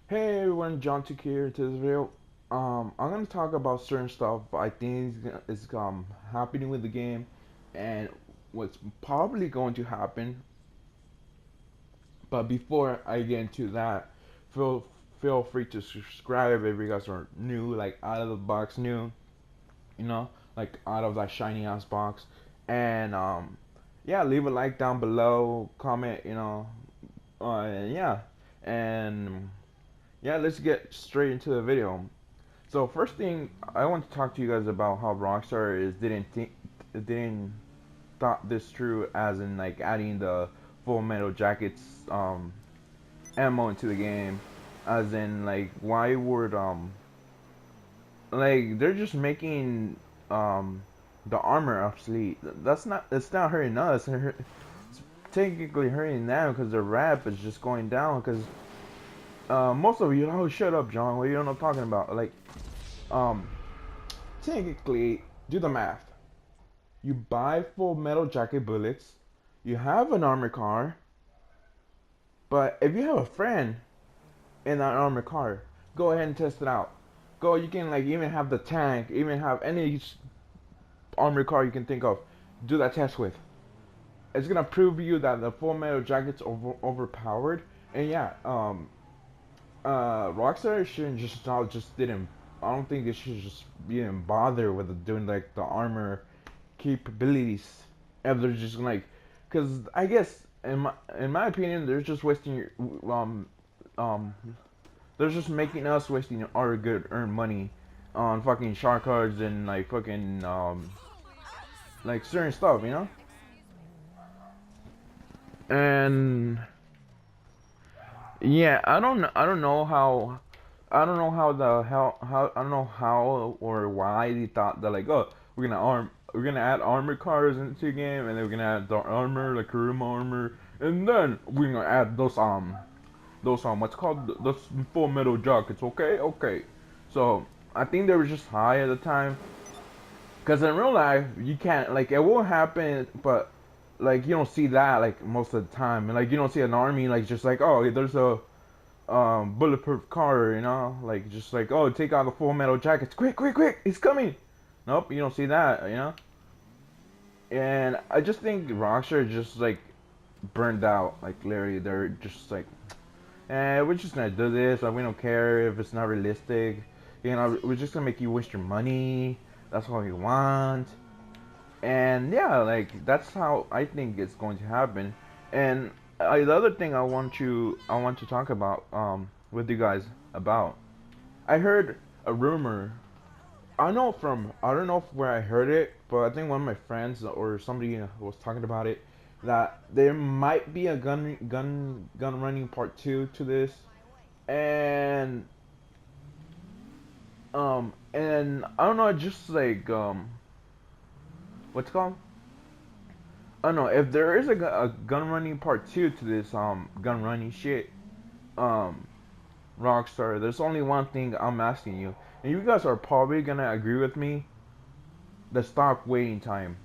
Hey everyone, John Took here to this video. I'm gonna talk about certain stuff I think is happening with the game, and what's probably going to happen. But before I get into that, feel feel free to subscribe if you guys are new, like out of the box new, you know, like out of that shiny ass box, and yeah, leave a like down below, comment, yeah, and yeah, let's get straight into the video. So first thing I want to talk to you guys about how Rockstar is didn't thought this through, as in like adding the Full Metal Jackets ammo into the game, as in like why would like they're just making um the armor obsolete. It's not hurting us. It's technically hurting them because their rep is just going down because most of you, oh, shut up, John, what you don't know what I'm talking about, like um technically, do the math. You buy full metal jacket bullets, you have an armored car, but if you have a friend in that armored car, go ahead and test it out. Go, you can like even have the tank, even have any armored car you can think of. Do that test with. It's gonna prove you that the full metal jacket's overpowered. And yeah, Rockstar shouldn't just didn't. I don't think they should just even bother with doing like the armor capabilities if they're just like, because I guess in my opinion they're just wasting your um they're just making us wasting our good earned money on fucking shark cards and like fucking like certain stuff, and yeah, I don't know how the hell how I don't know how or why they thought that, like, oh, we're gonna add armor cars into the game, and then we're gonna add the armor, like Karuma armor, and then we're gonna add those what's called those full metal jackets. Okay. So I think they were just high at the time, because in real life you can't, like, it won't happen, but like you don't see that like most of the time, and like you don't see an army like just like, oh, there's a bulletproof car, like just like, oh, take out the full metal jackets, quick, he's coming. Nope, you don't see that. And I just think Rockstar just like burned out, like literally they're just like, we're just gonna do this, like we don't care if it's not realistic, we're just gonna make you waste your money, that's all we want. And yeah, like that's how I think it's going to happen. And the other thing I want to talk about with you guys about, I heard a rumor. I don't know where I heard it, but I think one of my friends or somebody was talking about it, that there might be a gun running part 2 to this. And I don't know, just like what's it called, I don't know if there is a gun running part 2 to this gun running shit. um Rockstar, there's only one thing I'm asking you, and you guys are probably gonna agree with me: the stock waiting time.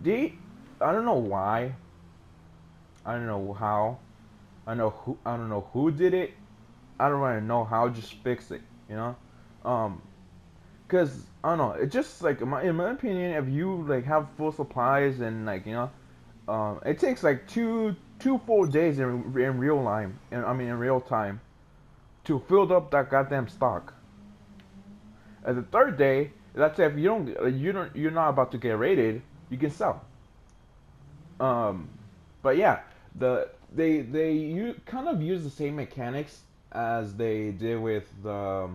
They, I don't know why, I don't know how, I don't know who did it. I don't really know how. Just fix it, you know. Um, cause I don't know. It just like in my opinion, if you like have full supplies and like it takes like two full days in real time. I mean in real time to fill up that goddamn stock. At the third day, that's if you're not about to get raided, you can sell. Um, but yeah, they you kind of use the same mechanics as they did with the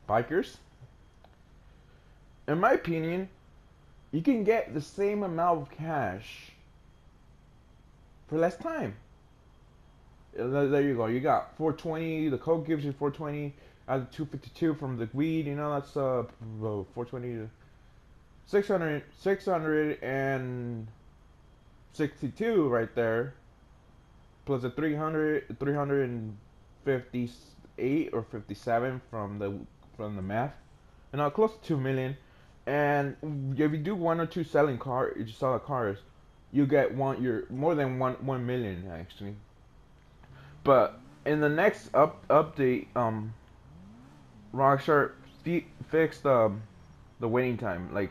bikers. In my opinion, you can get the same amount of cash for less time. There you go. You got 420. The code gives you 420 out of 252 from the weed. That's 420 to 662 right there, plus the 358 or 57 from the math, and now close to 2 million. And if you do one or two you sell cars, you get you're more than 1 million actually. But in the next update, Rockstar fixed the waiting time. Like,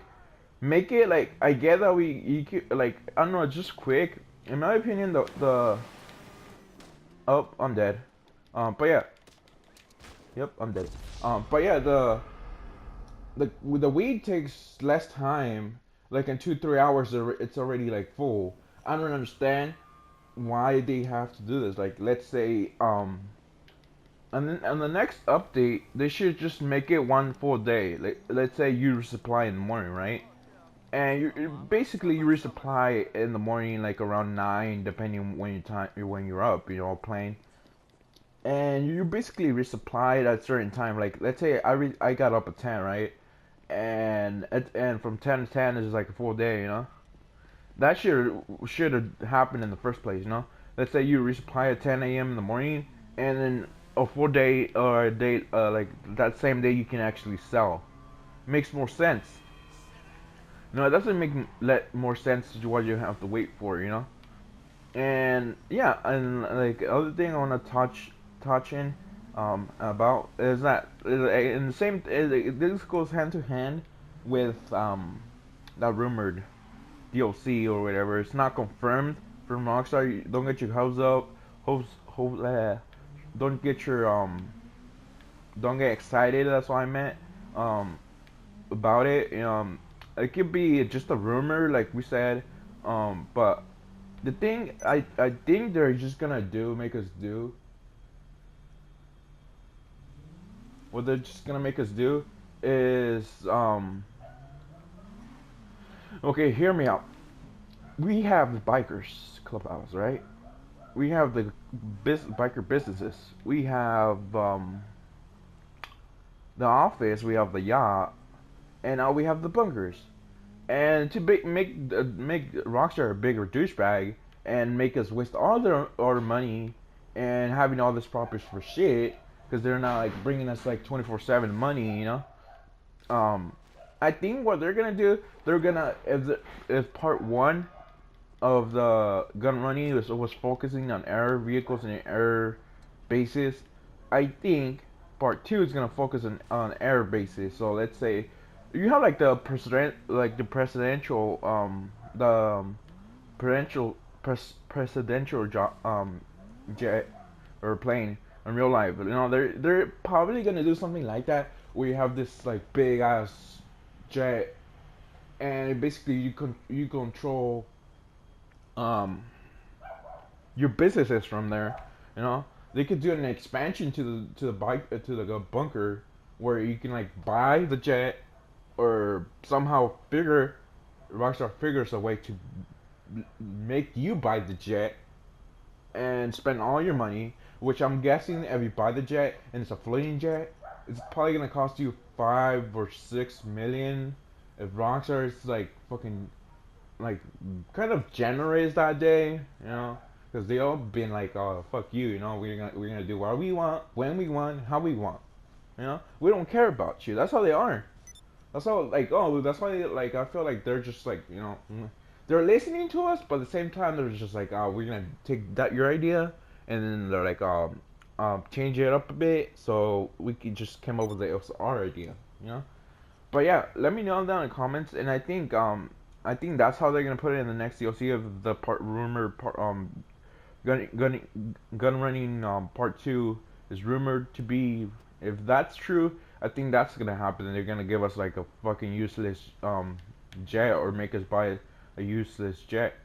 make it like, I get that you could, like, I don't know, just quick. In my opinion, the oh, I'm dead. But yeah, yep, I'm dead. But yeah, the weed takes less time. Like in 2-3 hours, it's already like full. I don't understand why they have to do this. Like, let's say and then on the next update, they should just make it one full day. Like, let's say you resupply in the morning, right? And basically you resupply in the morning, like around 9, depending on when you're up, playing. And you basically resupply at a certain time. Like, let's say I got up at 10, right? And from 10 to 10 is like a full day, That should have happened in the first place, Let's say you resupply at 10 a.m. in the morning, and then a full day or a day, like that same day you can actually sell. Makes more sense. No, it doesn't make more sense to what you have to wait for. And yeah, and like other thing I want to touch in about is that in the same this goes hand to hand with that rumored DLC or whatever. It's not confirmed from Rockstar. Don't get your hopes up. Don't get your don't get excited. That's what I meant about it. It could be just a rumor, like we said. But the thing I think they're just gonna make us do. What they're just gonna make us do is okay. Hear me out. We have the bikers clubhouse, right? We have the biker businesses. We have the office. We have the yacht, and now we have the bunkers. And to make Rockstar a bigger douchebag and make us waste all our money and having all this properties for shit because they're not like bringing us like 24/7 money. I think what they're gonna do, they're gonna if part one of the gun running was focusing on air vehicles and air bases, I think part two is gonna focus on air bases. So let's say you have like the presidential presidential jet or plane in real life. They're probably gonna do something like that where you have this like big ass jet and basically you control your businesses from there. You know, they could do an expansion to the bike to the bunker where you can like buy the jet or somehow Rockstar figures a way to make you buy the jet and spend all your money. Which I'm guessing if you buy the jet and it's a floating jet, it's probably gonna cost you 5 or 6 million. If Rockstar is like fucking like kind of generous that day, because they all been like, oh fuck you, we're gonna do what we want, when we want, how we want, we don't care about you. That's how they are. That's how that's why like I feel like they're just like they're listening to us, but at the same time they're just like, oh, we're gonna take that your idea, and then they're like change it up a bit so we can just come up with our idea. But yeah, let me know down in the comments, and I think that's how they're gonna put it in the next DLC of the gun running part 2 is rumored to be. If that's true, I think that's gonna happen, and they're gonna give us like a fucking useless jet or make us buy a useless jet.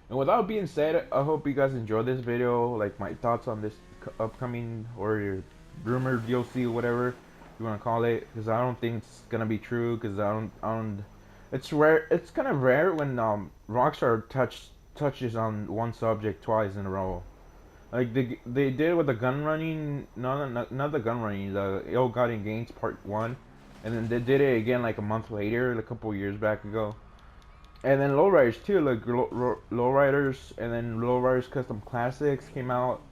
And without being said, I hope you guys enjoyed this video, like my thoughts on this upcoming or your rumored DLC or whatever you want to call it, because I don't think it's gonna be true. Because I don't. It's rare. It's kind of rare when Rockstar touches on one subject twice in a row. Like they did with the gun running, not the gun running, the ill-gotten gains part 1, and then they did it again like a month later, like a couple years back ago. And then lowriders too, like lowriders, and then lowriders custom classics came out.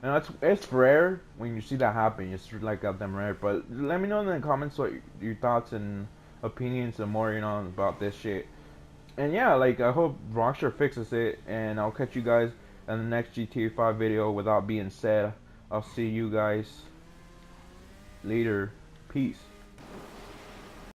And it's rare when you see that happen. It's like goddamn rare. But let me know in the comments what your thoughts and opinions and more, about this shit. And yeah, like I hope Rockstar fixes it, and I'll catch you guys in the next GTA 5 video. Without being said, I'll see you guys later. Peace.